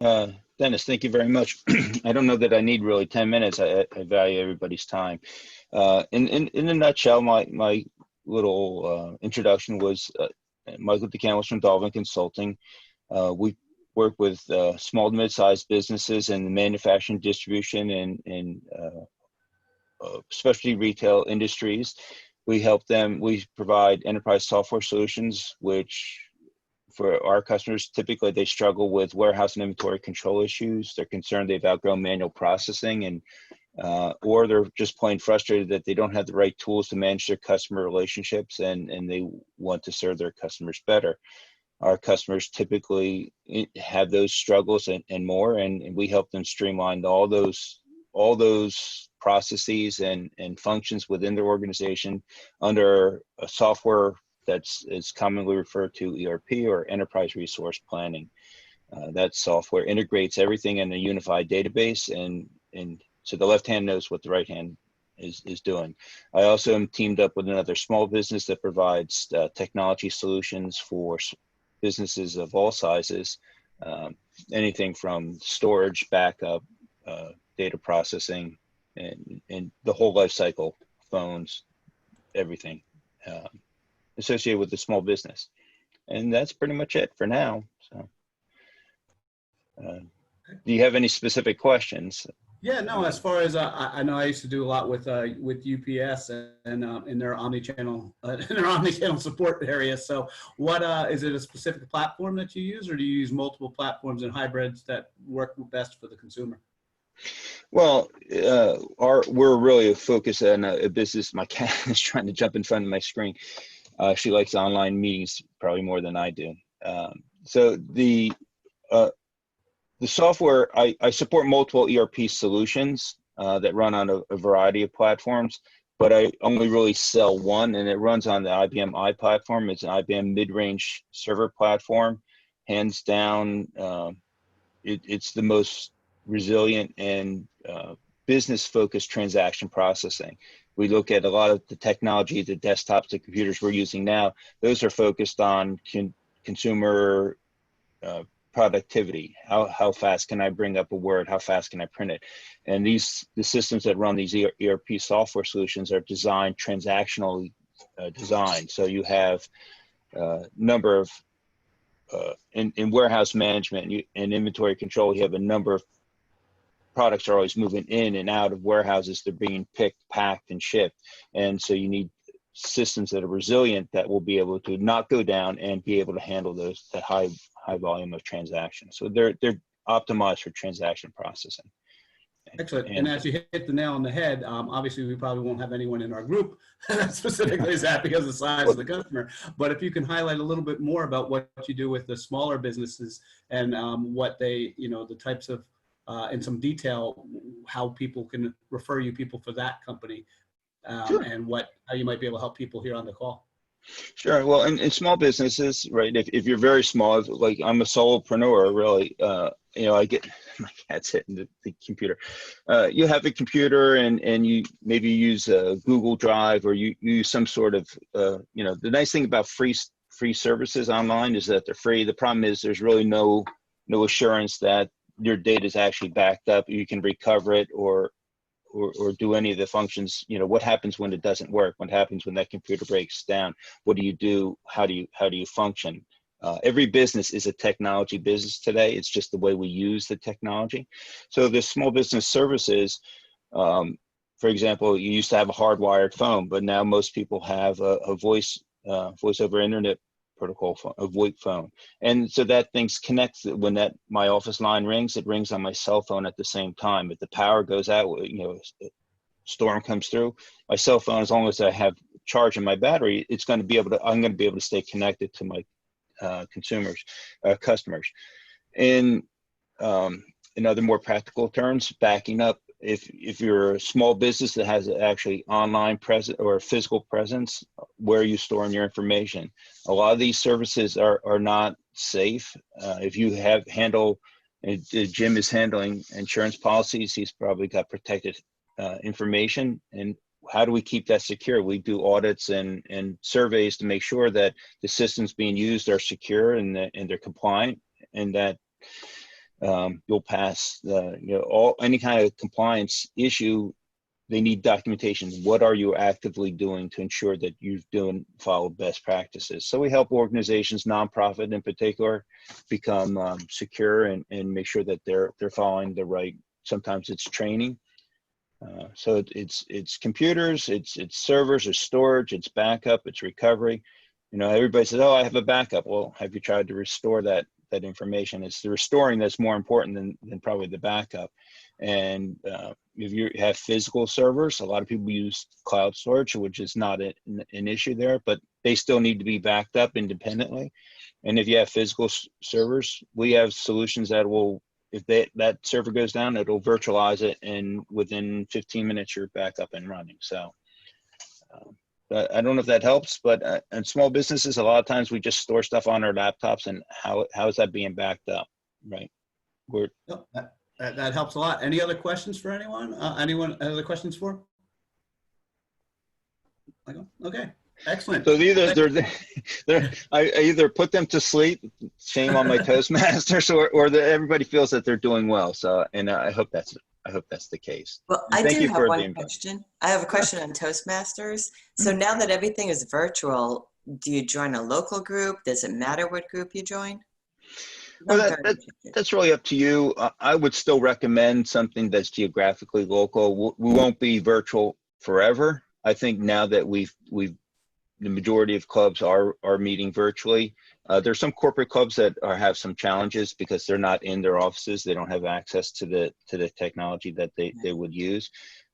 Dennis, thank you very much. I don't know that I need really 10 minutes. I value everybody's time. In a nutshell, my little introduction was Michael DeCamillis from Dolvin Consulting. We work with small to mid-sized businesses in the manufacturing, distribution, and specialty retail industries. We help them. We provide enterprise software solutions, which for our customers, typically they struggle with warehouse and inventory control issues. They're concerned they've outgrown manual processing, and or they're just plain frustrated that they don't have the right tools to manage their customer relationships, and they want to serve their customers better. Our customers typically have those struggles and more, and we help them streamline all those processes and functions within their organization under a software is commonly referred to ERP, or enterprise resource planning. That software integrates everything in a unified database, and so the left hand knows what the right hand is doing. I also am teamed up with another small business that provides technology solutions for businesses of all sizes, anything from storage, backup, data processing, and the whole life cycle, phones, everything associated with the small business. And that's pretty much it for now. So do you have any specific questions? Yeah, no, as far as I know, I used to do a lot with UPS and in their omni-channel support area. So what is it, a specific platform that you use, or do you use multiple platforms and hybrids that work best for the consumer? Well, we're really focused on a business. My cat is trying to jump in front of my screen. She likes online meetings probably more than I do. So the software, I support multiple ERP solutions that run on a variety of platforms, but I only really sell one, and it runs on the IBM i platform. It's an IBM mid-range server platform. Hands down, it's the most resilient and business-focused transaction processing. We look at a lot of the technology, the desktops, the computers we're using now. Those are focused on consumer productivity. How fast can I bring up a word? How fast can I print it? And the systems that run these ERP software solutions are designed transactionally designed. So you have a number of in warehouse management and inventory control, you have a number of products are always moving in and out of warehouses. They're being picked, packed, and shipped. And so you need systems that are resilient that will be able to not go down and be able to handle that high volume of transactions. So they're optimized for transaction processing. Excellent. And as you hit the nail on the head, obviously we probably won't have anyone in our group that specifically is that because of the size of the customer. But if you can highlight a little bit more about what you do with the smaller businesses and what they, the types of, in some detail, how people can refer you people for that company, Sure. and how you might be able to help people here on the call. Sure. Well, in small businesses, right, if you're very small, like I'm a solopreneur, really, I get my cat's hitting the computer. You have a computer and you maybe use a Google Drive, or you use some sort of, the nice thing about free services online is that they're free. The problem is there's really no assurance that your data is actually backed up. You can recover it or do any of the functions. What happens when it doesn't work? What happens when that computer breaks down? What do you do? How do you function? Every business is a technology business today. It's just the way we use the technology. So the small business services, for example, you used to have a hardwired phone, but now most people have a voice over internet protocol phone, a VoIP phone. And so that thing's connects. When my office line rings, it rings on my cell phone at the same time. If the power goes out, storm comes through, my cell phone, as long as I have charge in my battery, I'm going to be able to stay connected to my customers. In other more practical terms, backing up, if you're a small business that has actually online presence or physical presence, where are you storing your information? A lot of these services are not safe. If you Jim is handling insurance policies, he's probably got protected information. And how do we keep that secure? We do audits and surveys to make sure that the systems being used are secure and they're compliant, and that you'll pass any kind of compliance issue. They need documentation. What are you actively doing to ensure that you've follow best practices? So we help organizations, nonprofit in particular, become secure and make sure that they're following the right. Sometimes it's training. So it's computers, it's servers, it's storage, it's backup, it's recovery. Everybody says, "Oh, I have a backup." Well, have you tried to restore that information? It's the restoring that's more important than probably the backup. And if you have physical servers, a lot of people use cloud storage, which is not an issue there, but they still need to be backed up independently. And if you have physical servers, we have solutions that will, if that server goes down, it'll virtualize it, and within 15 minutes, you're back up and running. So I don't know if that helps, but in small businesses, a lot of times we just store stuff on our laptops, and how is that being backed up, right? That helps a lot. Any other questions for anyone? Anyone other questions for? Okay, excellent. So I either put them to sleep, shame on my Toastmasters, or that everybody feels that they're doing well. So, and I hope that's the case. Well, and I do have one question. I have a question on Toastmasters. So now that everything is virtual, do you join a local group? Does it matter what group you join? Well, that's really up to you. I would still recommend something that's geographically local. We won't be virtual forever. I think now that the majority of clubs are meeting virtually. There's some corporate clubs that have some challenges because they're not in their offices. They don't have access to the technology that they would use.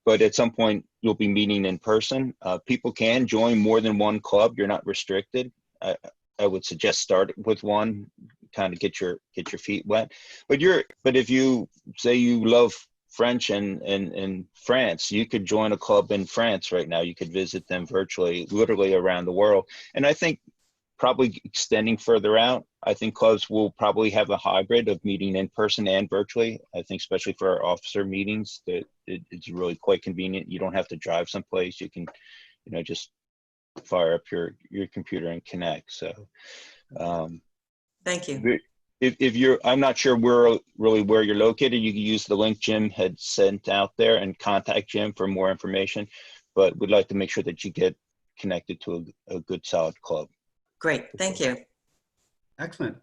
But at some point, you'll be meeting in person. People can join more than one club. You're not restricted. I would suggest start with one, kind of get your feet wet. But if you say you love French and France, you could join a club in France right now. You could visit them virtually, literally around the world. And I think probably extending further out, I think clubs will probably have a hybrid of meeting in person and virtually. I think especially for our officer meetings, that it's really quite convenient. You don't have to drive someplace. You can, just fire up your computer and connect. So thank you. If I'm not sure where you're located, you can use the link Jim had sent out there and contact Jim for more information, but we'd like to make sure that you get connected to a good solid club. Great, thank you. Excellent.